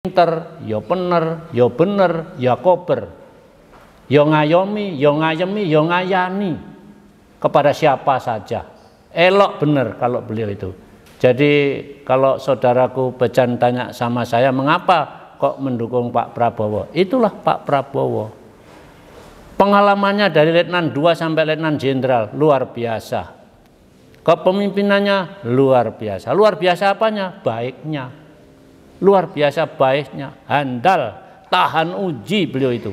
pinter, ya bener, ya kober, ya ngayomi, ya ngayemi, ya ngayani kepada siapa saja. Elok bener kalau beliau itu. Jadi kalau saudaraku Bejan tanya sama saya, mengapa kok mendukung Pak Prabowo? Itulah Pak Prabowo. Pengalamannya dari Letnan 2 sampai Letnan Jenderal luar biasa. Kepemimpinannya luar biasa. Luar biasa apanya? Baiknya. Luar biasa baiknya, handal, tahan uji beliau itu.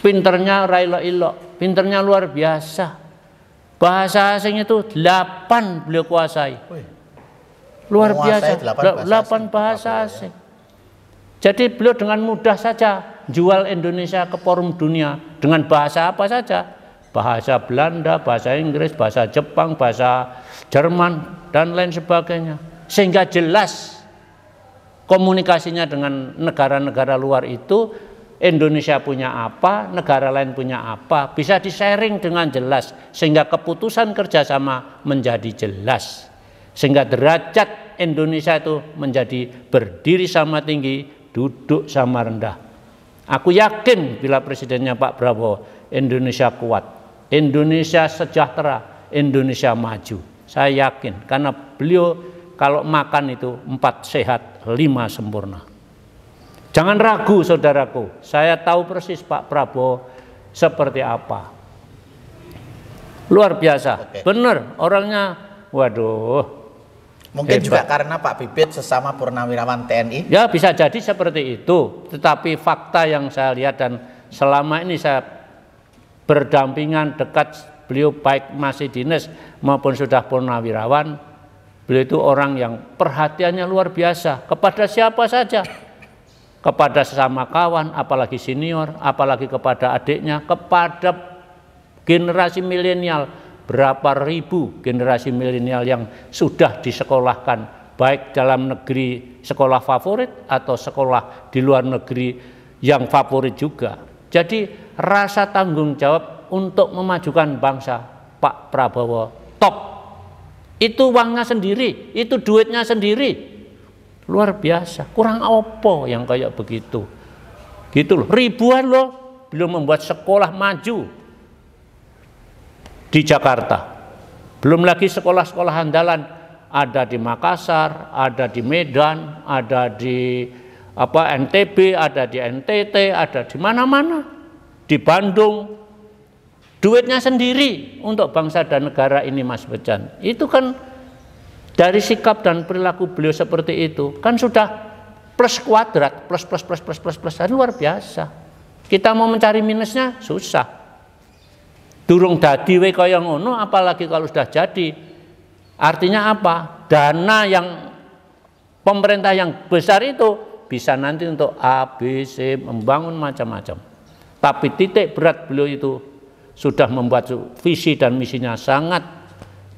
Pinternya railo-ilo, pinternya luar biasa. Bahasa asing itu 8 beliau kuasai. Luar biasa, 8 bahasa asing. Jadi beliau dengan mudah saja jual Indonesia ke forum dunia dengan bahasa apa saja. Bahasa Belanda, bahasa Inggris, bahasa Jepang, bahasa Jerman, dan lain sebagainya. Sehingga jelas komunikasinya dengan negara-negara luar itu, Indonesia punya apa, negara lain punya apa, bisa di-sharing dengan jelas, sehingga keputusan kerjasama menjadi jelas, sehingga derajat Indonesia itu menjadi berdiri sama tinggi, duduk sama rendah. Aku yakin bila presidennya Pak Prabowo, Indonesia kuat, Indonesia sejahtera, Indonesia maju. Saya yakin, karena beliau kalau makan itu 4 sehat, 5 sempurna. Jangan ragu saudaraku, saya tahu persis Pak Prabowo seperti apa. Luar biasa, bener orangnya, waduh. Mungkin hebat. Juga karena Pak Bibit sesama purnawirawan TNI? Ya bisa jadi seperti itu, tetapi fakta yang saya lihat dan selama ini saya berdampingan dekat beliau baik masih dinas maupun sudah purnawirawan, beliau itu orang yang perhatiannya luar biasa kepada siapa saja, kepada sesama kawan, apalagi senior, apalagi kepada adiknya, kepada generasi milenial. Berapa ribu generasi milenial yang sudah disekolahkan, baik dalam negeri sekolah favorit atau sekolah di luar negeri yang favorit juga. Jadi rasa tanggung jawab untuk memajukan bangsa Pak Prabowo top. Itu uangnya sendiri, itu duitnya sendiri. Luar biasa, kurang opo yang kayak begitu. Gitu loh, ribuan loh belum membuat sekolah maju di Jakarta. Belum lagi sekolah-sekolah andalan ada di Makassar, ada di Medan, ada di NTB, ada di NTT, ada di mana-mana. Di Bandung. Duitnya sendiri untuk bangsa dan negara ini, Mas Bejan. Itu kan dari sikap dan perilaku beliau seperti itu kan sudah plus kuadrat, plus luar biasa. Kita mau mencari minusnya susah. Durung dadi we kaya ngono, apalagi kalau sudah jadi. Artinya apa? Dana yang pemerintah yang besar itu bisa nanti untuk A, B, C, membangun macam-macam. Tapi titik berat beliau itu sudah membuat visi dan misinya sangat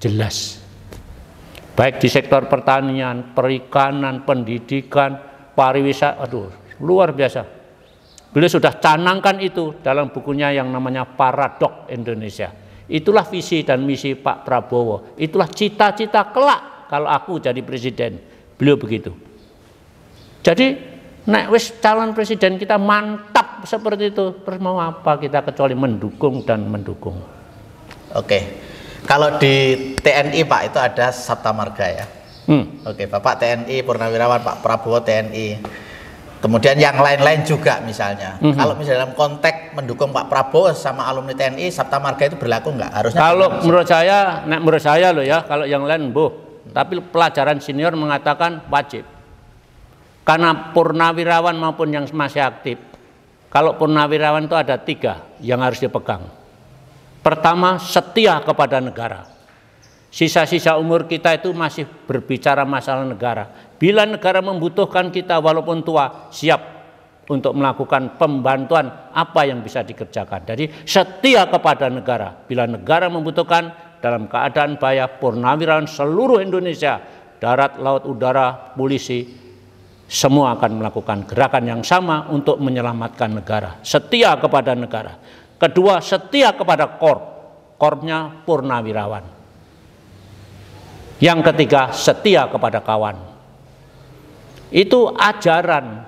jelas. Baik di sektor pertanian, perikanan, pendidikan, pariwisata, aduh luar biasa. Beliau sudah canangkan itu dalam bukunya yang namanya Paradok Indonesia. Itulah visi dan misi Pak Prabowo. Itulah cita-cita kelak kalau aku jadi presiden. Beliau begitu. Jadi nek wis calon presiden kita mantap seperti itu, terus mau apa kita kecuali mendukung dan mendukung. Oke. Kalau di TNI Pak itu ada Sabta Marga ya. Oke, Bapak TNI Purnawirawan, Pak Prabowo TNI. Kemudian yang lain-lain juga misalnya. Kalau misalnya dalam konteks mendukung Pak Prabowo sama alumni TNI, Sabta Marga itu berlaku nggak? Harusnya. Kalau menurut saya loh ya, kalau yang lain tapi pelajaran senior mengatakan wajib. Karena purnawirawan maupun yang masih aktif, kalau purnawirawan itu ada 3 yang harus dipegang. Pertama, setia kepada negara. Sisa-sisa umur kita itu masih berbicara masalah negara. Bila negara membutuhkan kita walaupun tua, siap untuk melakukan pembantuan apa yang bisa dikerjakan. Jadi setia kepada negara. Bila negara membutuhkan dalam keadaan bahaya, purnawirawan seluruh Indonesia, darat, laut, udara, polisi, semua akan melakukan gerakan yang sama untuk menyelamatkan negara. Setia kepada negara. Kedua, setia kepada korpsnya purnawirawan. Yang ketiga, setia kepada kawan. Itu ajaran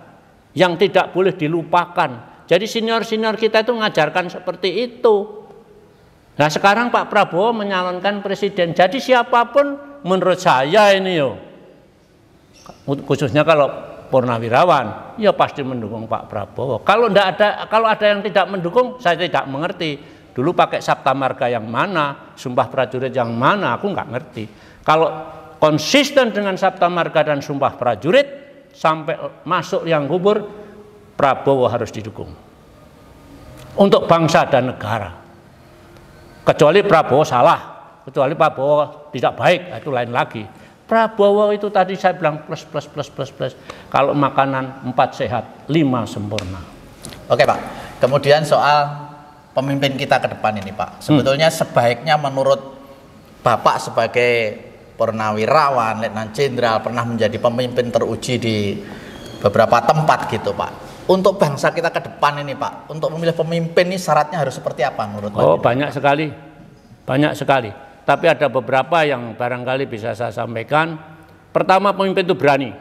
yang tidak boleh dilupakan. Jadi senior-senior kita itu mengajarkan seperti itu. Nah sekarang Pak Prabowo menyalonkan presiden. Jadi siapapun menurut saya ini khususnya kalau Purnawirawan, ya pasti mendukung Pak Prabowo. Kalau ada yang tidak mendukung, saya tidak mengerti. Dulu pakai Sabta Marga yang mana, Sumpah Prajurit yang mana, aku nggak ngerti. Kalau konsisten dengan Sabta Marga dan Sumpah Prajurit sampai masuk liang kubur, Prabowo harus didukung untuk bangsa dan negara. Kecuali Prabowo salah, kecuali Prabowo tidak baik, itu lain lagi. Prabowo itu tadi saya bilang plus. Kalau makanan 4 sehat, 5 sempurna. Oke Pak, kemudian soal pemimpin kita ke depan ini Pak. Sebetulnya sebaiknya menurut Bapak sebagai Purnawirawan, Letnan Jenderal, pernah menjadi pemimpin teruji di beberapa tempat gitu Pak. Untuk bangsa kita ke depan ini Pak, untuk memilih pemimpin ini syaratnya harus seperti apa menurut Pak? Banyak sekali. Tapi ada beberapa yang barangkali bisa saya sampaikan. Pertama, pemimpin itu berani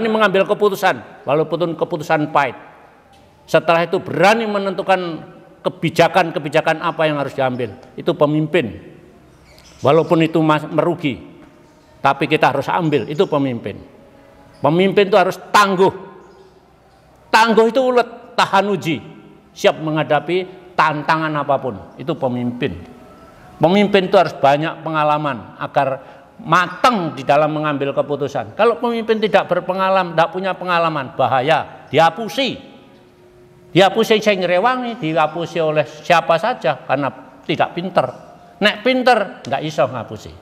mengambil keputusan, walaupun keputusan pahit. Setelah itu berani menentukan kebijakan apa yang harus diambil. Itu pemimpin, walaupun itu merugi, tapi kita harus ambil. Itu pemimpin. Pemimpin itu harus tangguh. Tangguh itu ulet, tahan uji, siap menghadapi tantangan apapun. Itu pemimpin. Pemimpin itu harus banyak pengalaman agar matang di dalam mengambil keputusan. Kalau pemimpin tidak berpengalaman, tidak punya pengalaman, bahaya, dihapusi. Dihapusi saya ngerewangi, dihapusi oleh siapa saja karena tidak pinter. Nek pinter, nggak iso ngapusi.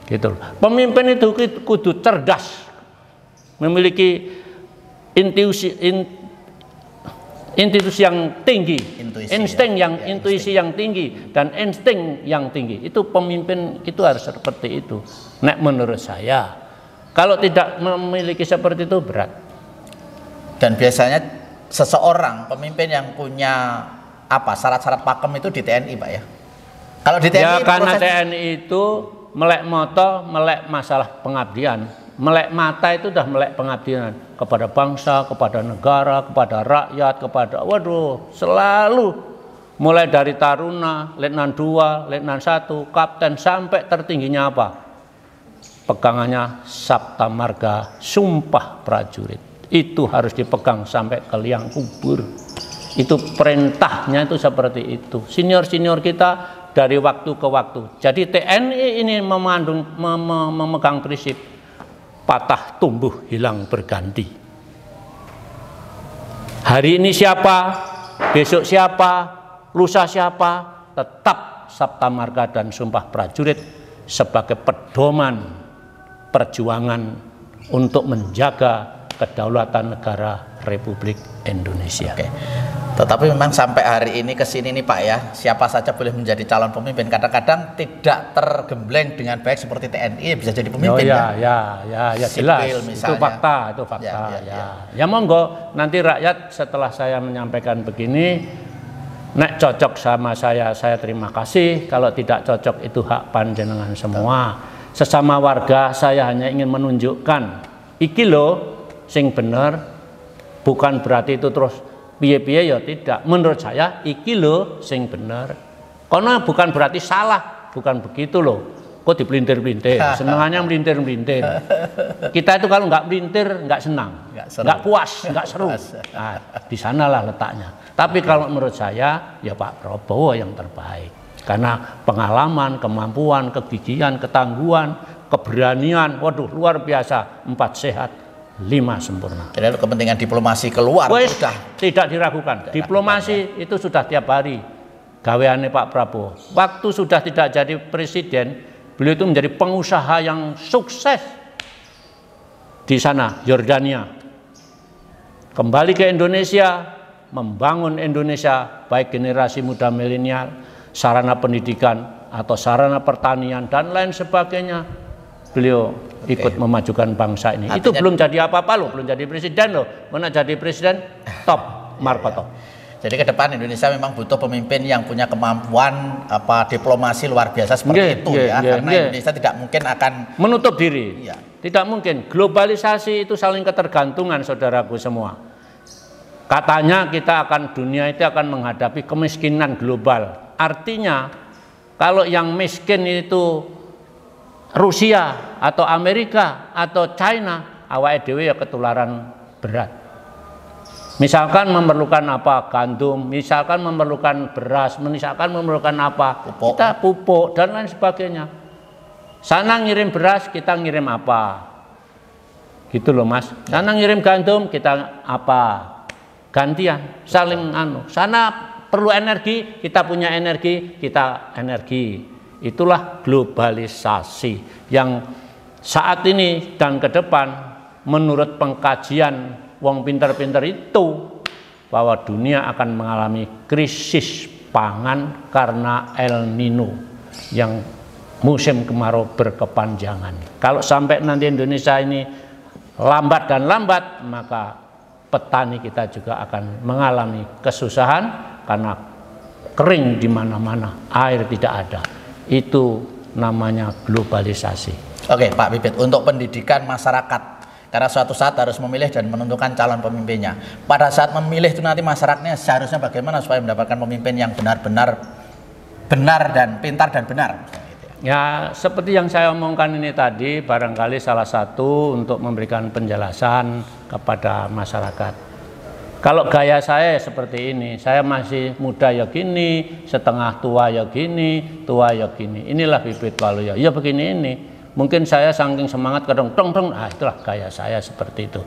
Gitu. Pemimpin itu kudu cerdas, memiliki intuisi yang tinggi, intuisi yang tinggi dan insting yang tinggi. Itu pemimpin itu harus seperti itu. Nek menurut saya, kalau tidak memiliki seperti itu berat. Dan biasanya seseorang pemimpin yang punya syarat-syarat pakem itu di TNI Pak ya. Kalau di TNI karena TNI itu melek moto, melek masalah pengabdian. Melek mata itu udah melek pengabdian kepada bangsa, kepada negara, kepada rakyat, selalu mulai dari taruna, letnan 2, letnan 1, kapten sampai tertingginya apa? Pegangannya Sabta Marga, Sumpah Prajurit. Itu harus dipegang sampai ke liang kubur. Itu perintahnya itu seperti itu. Senior-senior kita dari waktu ke waktu. Jadi TNI ini memegang prinsip patah tumbuh hilang berganti. Hari ini siapa, besok siapa, lusa siapa, tetap Sabta Marga dan Sumpah Prajurit sebagai pedoman perjuangan untuk menjaga kedaulatan negara Republik Indonesia. Oke. Tetapi memang sampai hari ini kesini nih Pak ya, siapa saja boleh menjadi calon pemimpin. Kadang-kadang tidak tergembleng dengan baik seperti TNI bisa jadi pemimpin. Ya jelas. Itu fakta. Ya monggo, nanti rakyat setelah saya menyampaikan begini, nek cocok sama saya terima kasih. Kalau tidak cocok itu hak panjenengan semua. Sesama warga saya hanya ingin menunjukkan iki lho sing bener, bukan berarti itu terus piye-piye ya tidak. Menurut saya iki lho sing bener. Karena bukan berarti salah, bukan begitu loh. Kok dipelintir-pelintir, senengannya melintir-melintir. Kita itu kalau nggak melintir nggak senang, nggak puas, nggak seru. Nah, di sanalah letaknya. Tapi kalau menurut saya ya Pak Prabowo yang terbaik. Karena pengalaman, kemampuan, kegigihan, ketangguhan, keberanian, luar biasa. 4 sehat, 5 sempurna. Jadi kepentingan diplomasi keluar sudah tidak diragukan. Diplomasi itu sudah tiap hari gaweane Pak Prabowo. Waktu sudah tidak jadi presiden, beliau itu menjadi pengusaha yang sukses di sana, Yordania. Kembali ke Indonesia, membangun Indonesia, baik generasi muda milenial, sarana pendidikan atau sarana pertanian dan lain sebagainya. Beliau ikut memajukan bangsa ini. Artinya, itu belum jadi apa-apa loh, belum jadi presiden loh. Mana jadi presiden top markoto. Jadi ke depan Indonesia memang butuh pemimpin yang punya kemampuan diplomasi luar biasa seperti itu ya. Karena Indonesia tidak mungkin akan menutup diri. Tidak mungkin. Globalisasi itu saling ketergantungan, saudaraku semua. Katanya dunia itu akan menghadapi kemiskinan global. Artinya kalau yang miskin itu Rusia atau Amerika atau China, awake dhewe ya ketularan berat. Misalkan memerlukan apa? Gandum, misalkan memerlukan beras, misalkan memerlukan apa? Pupuk. Kita pupuk dan lain sebagainya. Sana ngirim beras, kita ngirim apa? Gitu loh Mas. Sana ngirim gandum, kita apa? Gantian, saling Sana perlu energi, kita punya energi, kita energi. Itulah globalisasi yang saat ini dan ke depan menurut pengkajian wong pinter-pinter itu bahwa dunia akan mengalami krisis pangan karena El Nino yang musim kemarau berkepanjangan. Kalau sampai nanti Indonesia ini lambat, maka petani kita juga akan mengalami kesusahan karena kering di mana-mana, air tidak ada. Itu namanya globalisasi. Oke, Pak Bibit, untuk pendidikan masyarakat, karena suatu saat harus memilih dan menentukan calon pemimpinnya. Pada saat memilih itu nanti masyarakatnya seharusnya bagaimana supaya mendapatkan pemimpin yang benar-benar benar dan pintar dan benar. Ya, seperti yang saya omongkan ini tadi, barangkali salah satu untuk memberikan penjelasan kepada masyarakat. Kalau gaya saya seperti ini, saya masih muda ya gini, setengah tua ya gini, tua ya gini. Inilah Bibit Waluyo, ya begini ini. Mungkin saya saking semangat kadang itulah gaya saya seperti itu.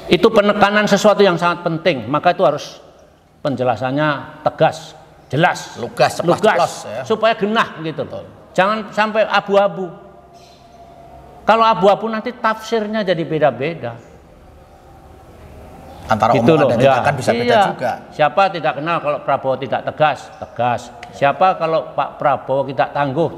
Itu penekanan sesuatu yang sangat penting, maka itu harus penjelasannya tegas, jelas, lugas, ya. Supaya genah gitu loh. Jangan sampai abu-abu. Kalau abu-abu nanti tafsirnya jadi beda-beda. Antara gitu omongan dan tindakan bisa beda iya. juga. Siapa tidak kenal kalau Prabowo tidak tegas. Siapa kalau Pak Prabowo tidak tangguh.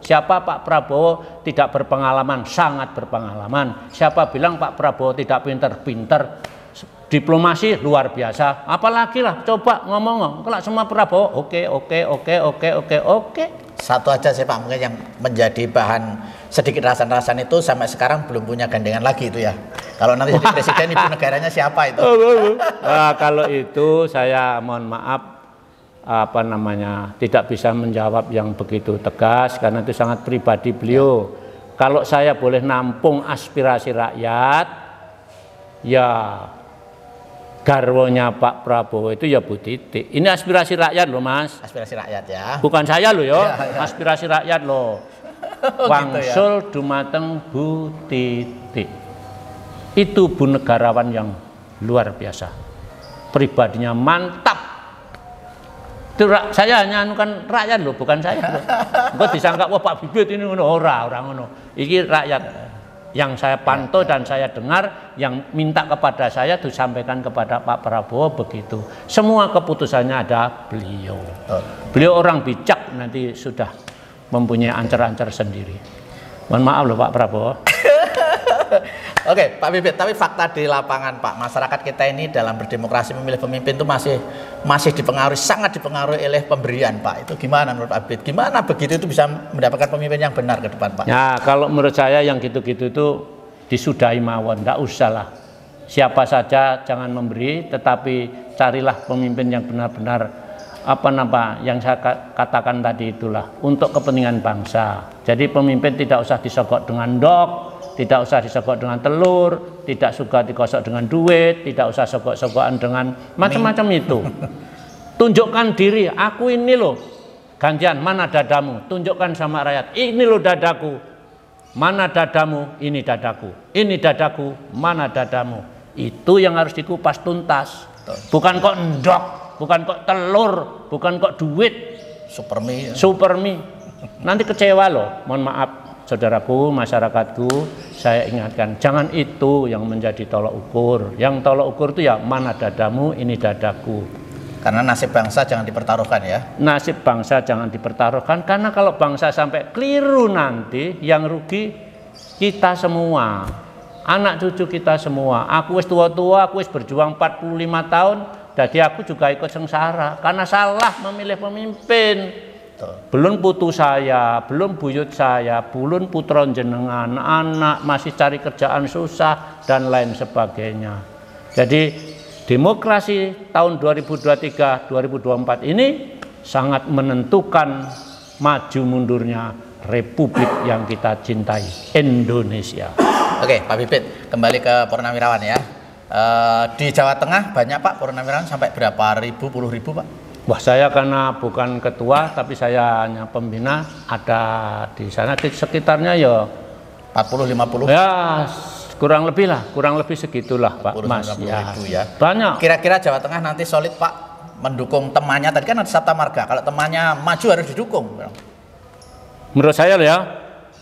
Siapa Pak Prabowo tidak berpengalaman, sangat berpengalaman. Siapa bilang Pak Prabowo tidak pinter. Diplomasi luar biasa. Apalagi lah, coba ngomong. Kalau semua Prabowo, oke. Satu aja sih Pak, mungkin yang menjadi bahan sedikit rasan-rasan itu sampai sekarang belum punya gandengan lagi itu ya. Kalau nanti jadi presiden ibu negaranya siapa itu? Nah, kalau itu saya mohon maaf tidak bisa menjawab yang begitu tegas karena itu sangat pribadi beliau. Kalau saya boleh nampung aspirasi rakyat, ya garwonya Pak Prabowo itu ya Bu Titik. Ini aspirasi rakyat loh Mas. Aspirasi rakyat ya. Bukan saya loh ya. Aspirasi rakyat loh. Wangsul gitu ya. Dumateng Bu Titik. Itu Bu negarawan yang luar biasa. Pribadinya mantap. Itu saya hanya anukan rakyat loh, bukan saya loh. Enggak disangka wah Pak Bibit ini orang ngono. Iki rakyat. Yang saya pantau dan saya dengar yang minta kepada saya disampaikan kepada Pak Prabowo begitu. Semua keputusannya ada beliau. Beliau orang bijak, nanti sudah mempunyai ancar-ancar sendiri. Mohon maaf loh Pak Prabowo. Oke, Pak Bibit, tapi fakta di lapangan Pak, masyarakat kita ini dalam berdemokrasi memilih pemimpin itu masih dipengaruhi, sangat dipengaruhi oleh pemberian Pak. Itu gimana menurut Pak Bibit? Gimana begitu itu bisa mendapatkan pemimpin yang benar ke depan Pak? Ya, kalau menurut saya yang gitu-gitu itu disudahi mawon, enggak usah lah. Siapa saja jangan memberi, tetapi carilah pemimpin yang benar-benar yang saya katakan tadi itulah untuk kepentingan bangsa. Jadi pemimpin tidak usah disogok dengan dok, tidak usah disogok dengan telur, tidak suka dikosok dengan duit, tidak usah sogok-sogokan dengan macam-macam itu. Tunjukkan diri, aku ini loh. Gantian, mana dadamu? Tunjukkan sama rakyat, ini loh dadaku. Mana dadamu? Ini dadaku. Ini dadaku, mana dadamu? Itu yang harus dikupas tuntas. Bukan kok ndok, bukan kok telur, bukan kok duit. Supermi. Nanti kecewa loh, mohon maaf. Saudaraku, masyarakatku, saya ingatkan, jangan itu yang menjadi tolok ukur. Yang tolok ukur itu ya mana dadamu, ini dadaku. Karena nasib bangsa jangan dipertaruhkan ya. Nasib bangsa jangan dipertaruhkan, karena kalau bangsa sampai keliru nanti, yang rugi kita semua. Anak cucu kita semua. Aku wis tua-tua, aku wis berjuang 45 tahun, jadi aku juga ikut sengsara. Karena salah memilih pemimpin. Belum putu saya, belum buyut saya, belum putra jenengan, anak masih cari kerjaan susah dan lain sebagainya. Jadi demokrasi tahun 2023-2024 ini sangat menentukan maju mundurnya Republik yang kita cintai, Indonesia. Oke, Pak Bibit, kembali ke Purnawirawan ya. Di Jawa Tengah banyak Pak Purnawirawan, sampai berapa ribu, puluh ribu Pak? Wah, saya karena bukan ketua, tapi saya hanya pembina, ada di sana di sekitarnya ya 40-50? Ya, kurang lebih lah, kurang lebih segitulah Pak Mas. Ya, ribu ya. Banyak. Kira-kira Jawa Tengah nanti solid Pak mendukung temannya, tadi kan ada Sabta Marga, kalau temannya maju harus didukung. Menurut saya ya,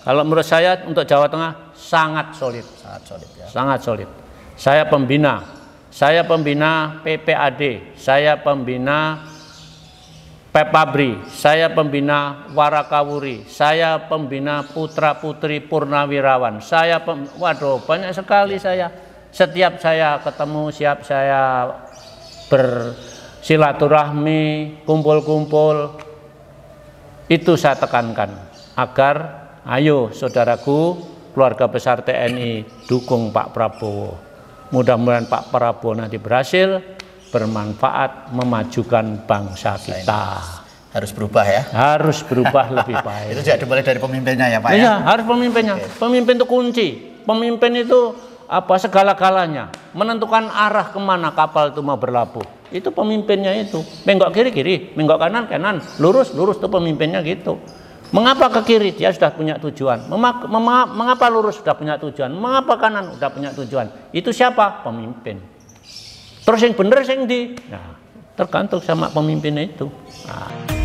kalau menurut saya untuk Jawa Tengah sangat solid. Sangat solid ya. Sangat solid. Saya pembina PPAD, saya pembina Pepabri, saya pembina Warakawuri, saya pembina Putra Putri Purnawirawan, waduh banyak sekali saya. Setiap saya ketemu, siap saya bersilaturahmi, kumpul-kumpul, itu saya tekankan agar ayo saudaraku, keluarga besar TNI, dukung Pak Prabowo. Mudah-mudahan Pak Prabowo nanti berhasil bermanfaat memajukan bangsa kita. Harus berubah ya? Harus berubah lebih baik. Itu juga dimulai dari pemimpinnya ya Pak ya? Iya, harus pemimpinnya. Pemimpin itu kunci. Pemimpin itu segala-galanya. Menentukan arah kemana kapal itu mau berlabuh. Itu pemimpinnya itu. Menggok kiri-kiri, menggok kanan-kanan, lurus-lurus itu pemimpinnya gitu. Mengapa ke kiri? Dia sudah punya tujuan. Mengapa lurus? Sudah punya tujuan. Mengapa kanan? Sudah punya tujuan. Itu siapa? Pemimpin. Terus yang benar yang di? Nah, tergantung sama pemimpinnya itu. Nah.